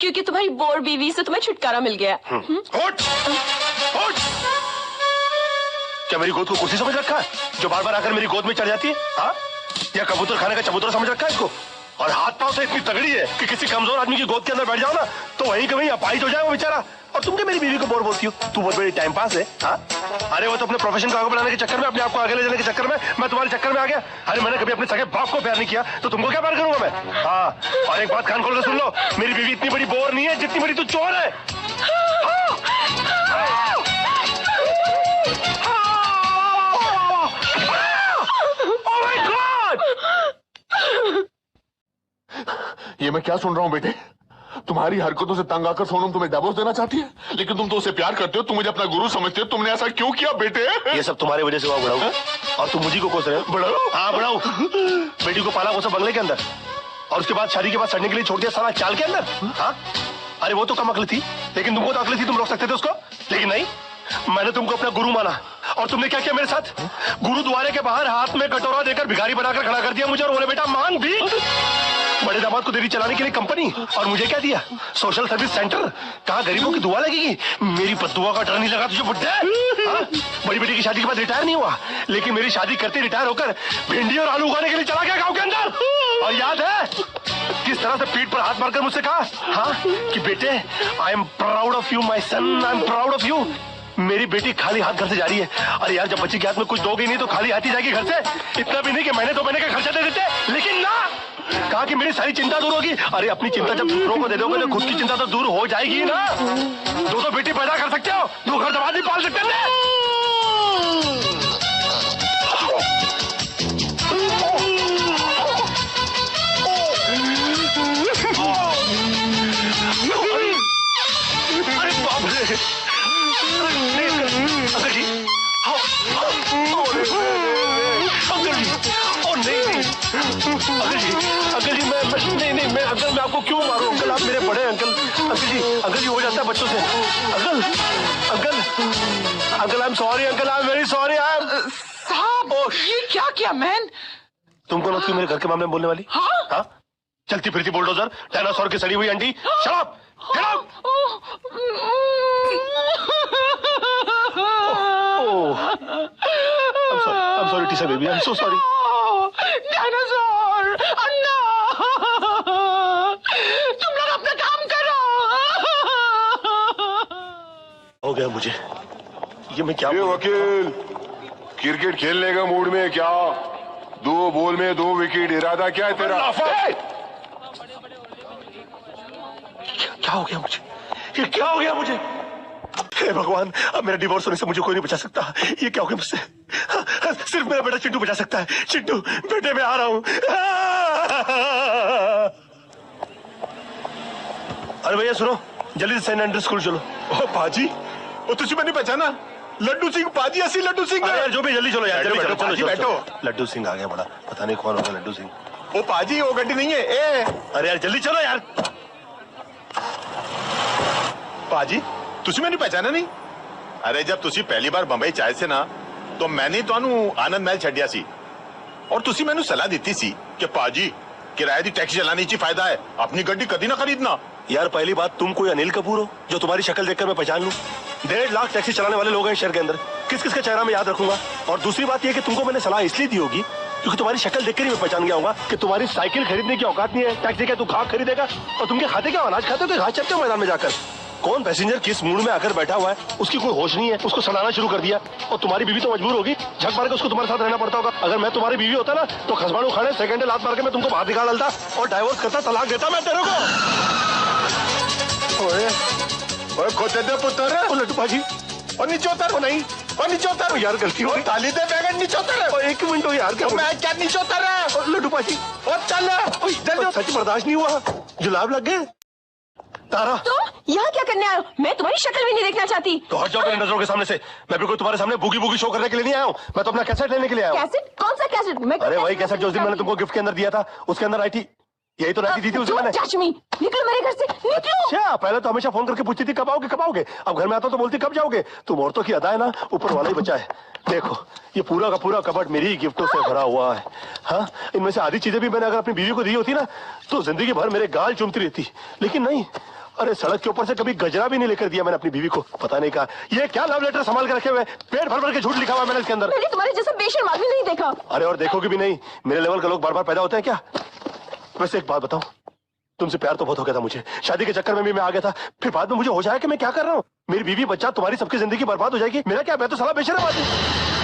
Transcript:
क्योंकि तुम्हारी बोर बीवी से तुम्हें छुटकारा मिल गया। उठ! उठ! क्या मेरी गोद को कुर्सी समझ रखा है जो बार बार आकर मेरी गोद में चढ़ जाती है? हाँ? या कबूतर खाने का चबूतरा समझ रखा है इसको? और हाथ पांव तो इतनी तगड़ी है कि किसी कमजोर आदमी की गोद के अंदर बैठ जाओ ना तो वहीं के वहीं अपाहिज हो जाए वो बेचारा। और तुम क्या मेरी बीवी को बोर बोलती हो? तू बहुत बड़ी टाइम पास है। हाँ? अरे वो तो अपने प्रोफेशन को आगे बढ़ाने के चक्कर में, अपने आप को आगे ले जाने के चक्कर में मैं तुम्हारे चक्कर में आ गया। अरे मैंने कभी अपने सगे बाप को प्यार नहीं किया तो तुमको क्या प्यार करूंगा मैं? हाँ, और एक बात कान खोल के सुन लो, मेरी बीवी इतनी बड़ी बोर नहीं है जितनी बड़ी तू चोर है। ये मैं क्या सुन रहा हूँ बेटे? तुम्हारी हरकतों से तंग आकर सोनम तुम्हें डिवोर्स देना चाहती है, लेकिन तुम तो उसे प्यार करते हो, तुम मुझे अपना गुरु समझते हो। तुमने ऐसा क्यों किया बेटे? ये सब तुम्हारी वजह से हुआ बढ़ाऊ, और तुम मुझी को कोस रहे हो। बढ़ाऊ? हाँ बढ़ाऊ। बेटी को पाला कोसा बंगले के अंदर और उसके बाद शादी के बाद सड़ने के लिए छोड़ दिया साला चाल के अंदर। हाँ? अरे वो तो कम अकल थी, लेकिन तुमको तो अकल थी, तुम रोक सकते थे उसको, लेकिन नहीं। मैंने तुमको अपना गुरु माना और तुमने क्या किया मेरे साथ? गुरुद्वारे के बाहर हाथ में कटोरा देकर भिखारी बनाकर खड़ा कर दिया मुझे और बोले बेटा मांग भी। बड़े दामाद को देरी चलाने के लिए कंपनी, और मुझे क्या दिया? Social service centre. कहाँ गरीबों की दुआ लगेगी? मेरी बद्दुआ का डर नहीं लगा तुझे बुड्ढे? बड़ी बेटी की शादी के बाद रिटायर नहीं हुआ, लेकिन मेरी शादी करते रिटायर होकर भिंडी और आलू उगाने के लिए चला गया गाँव के अंदर। और याद है किस तरह से पीठ पर हाथ मारकर मुझसे कहा, हाँ, कि बेटे I am proud of you my son, I am proud of you. मेरी बेटी खाली हाथ घर से जा रही है। अरे यार जब बच्ची के हाथ में कुछ दोगे नहीं तो खाली हाथ ही जाएगी घर से। इतना भी नहीं कि महीने 2 महीने का खर्चा दे देते, लेकिन ना, कहा कि मेरी सारी चिंता दूर होगी। अरे अपनी चिंता जब दूसरों को दे दोगे तो खुद की चिंता तो दूर हो जाएगी ना। 2 बेटी पैदा कर सकते हो, 2 घर दबा नहीं पाल सकते थे। अरे बाप रे, अंकल जी, अंकल जी मैं अंकल मैं आपको क्यों मारूं? अंकल आप मेरे बड़े अंकल जी हो जाता है बच्चों से। Uncle I am sorry, uncle I am very sorry. साहब ये क्या किया मैन? तुमको लगती मेरे घर के मामले में बोलने वाली? हाँ? चलती फिरती बुलडोजर, डायनासोर की सड़ी हुई अंडी। शराब I'm sorry, Tisha baby. I'm so sorry. Dinosaur अन्ना, तुम लोग अपना काम करो। हो गया मुझे, ये मैं क्या? ये वकील क्रिकेट खेलने का मूड में क्या? 2 बॉल में 2 विकेट, इरादा क्या है तेरा? क्या हो गया मुझे? ये क्या हो गया मुझे? हे भगवान, अब मेरा डिवोर्स होने से मुझे कोई नहीं बचा सकता। ये क्या हो गया मुझसे? सिर्फ मेरा बेटा चिंटू बचा सकता है। चिंटू बेटे मैं आ रहा हूं। अरे भैया सुनो, जल्दी से सेंट एंड्रूज स्कूल चलो। ओ पाजी, ओ तुझे मैंने पहचाना? लड्डू सिंह पाजी, असली लड्डू सिंह। अरे यार जो भी, जल्दी चलो यार, जल्दी चलो, चलो बैठो। लड्डू सिंह आ गया बड़ा, पता नहीं कौन होगा लड्डू सिंह। ओ पाजी वो गड्डी नहीं है। ए अरे यार जल्दी चलो यार। पाजी तुझे मैंने पहचाना नहीं? अरे जब तुसी पहली बार बंबई चाहे से ना तो मैंने ਤੁਹਾਨੂੰ आनंद महल ਛੱਡਿਆ ਸੀ और तुसी मैंने सलाह दी सी कि पाजी किराए दी टैक्सी चलाने ची फायदा है, अपनी गड्डी कभी ना खरीदना। यार पहली बात, तुम कोई अनिल कपूर हो जो तुम्हारी शक्ल देखकर मैं पहचान लूं? 1.5 लाख टैक्सी चलाने वाले लोग हैं शहर के अंदर, किस किस का चेहरा मैं याद रखूंगा? और दूसरी बात यह कि तुमको मैंने सलाह इसलिए दी होगी क्योंकि तुम्हारी शक्ल देखकर ही मैं पहचान गया होगा कि तुम्हारी साइकिल खरीदने की औकात नहीं है। टैक्सी क्या तू घास खरीदेगा? और तुम क्या खाते, क्या अनाज खाते हो, घास चरते हो मैदान में जाकर? कौन पैसेंजर किस मूड में आकर बैठा हुआ है उसकी कोई होश नहीं है, उसको सड़ाना शुरू कर दिया। और तुम्हारी बीवी तो मजबूर होगी, झक मार के उसको तुम्हारे साथ रहना पड़ता होगा। अगर मैं तुम्हारी बीवी होता ना तो खसबाड़ू खाने सेकंड लात मार के मैं तुमको बाहर निकाल डालता और डाइवोर्स करता, तलाक देता मैं तेरे को। ओए खोते दे पुत्र, ओ लड्डू पाजी, और नीचे उतर। ओ नहीं, और नीचे उतर यार गलती हो गई। ताली दे बैगन, नीचे उतर। 1 मिनट हो यार, क्या मैं क्या नीचे उतर? लड्डू पाजी और चल जल्दी। सच बर्दाश्त नहीं हुआ, जुलाब लग गए। तारा तुम यहाँ क्या करने आए हो? मैं तुम्हारी शक्ल भी नहीं देखना चाहती। तो हट जाओ मेरी नजरों के सामने से। मैं बिल्कुल तुम्हारे सामने बूगी बूगी शो करने के लिए नहीं आया हूँ, मैं तो अपना कैसेट लेने के लिए आया हूँ। कैसेट? कौन सा कैसेट? मैं अरे वही कैसेट जो उस दिन मैंने तुमको गिफ्ट के अंदर दिया था, उसके अंदर आई थी, यही तो राखी दी थी उसे मैंने। निकलो मेरे घर से, निकलो। अच्छा, पहले तो हमेशा फोन करके पूछती थी कब आओगे कब आओगे, अब घर में आता तो बोलती कब जाओगे। तुम औरतों की अदा है ना, ऊपर वाला ही बचा है। देखो ये पूरा का पूरा कबर्ड मेरी गिफ्टों से भरा हुआ है। हाँ, इनमें से आधी चीजें भी मैंने अगर अपनी बीवी को दी होती ना तो जिंदगी भर मेरे गाल चूमती रहती, लेकिन नहीं, अरे सड़क के ऊपर से कभी गजरा भी नहीं लेकर दिया मैंने अपनी बीवी को। पता नहीं कहा ये क्या लव लेटर संभाल के रखे हुए, पेट भर भर के झूठ लिखा हुआ है मैंने इसके अंदर। मैंने तुम्हारे जैसा बेशर्म आदमी नहीं देखा। अरे और देखोगे भी नहीं, मेरे लेवल के लोग बार बार पैदा होते हैं क्या? वैसे एक बात बताऊं, तुमसे प्यार तो बहुत हो गया था मुझे, शादी के चक्कर में भी मैं आ गया था, फिर बाद में मुझे हो जाए कि मैं क्या कर रहा हूँ, मेरी बीवी बच्चा तुम्हारी सबकी जिंदगी बर्बाद हो जाएगी, मेरा क्या, मैं तो साला बेशर्म आदमी।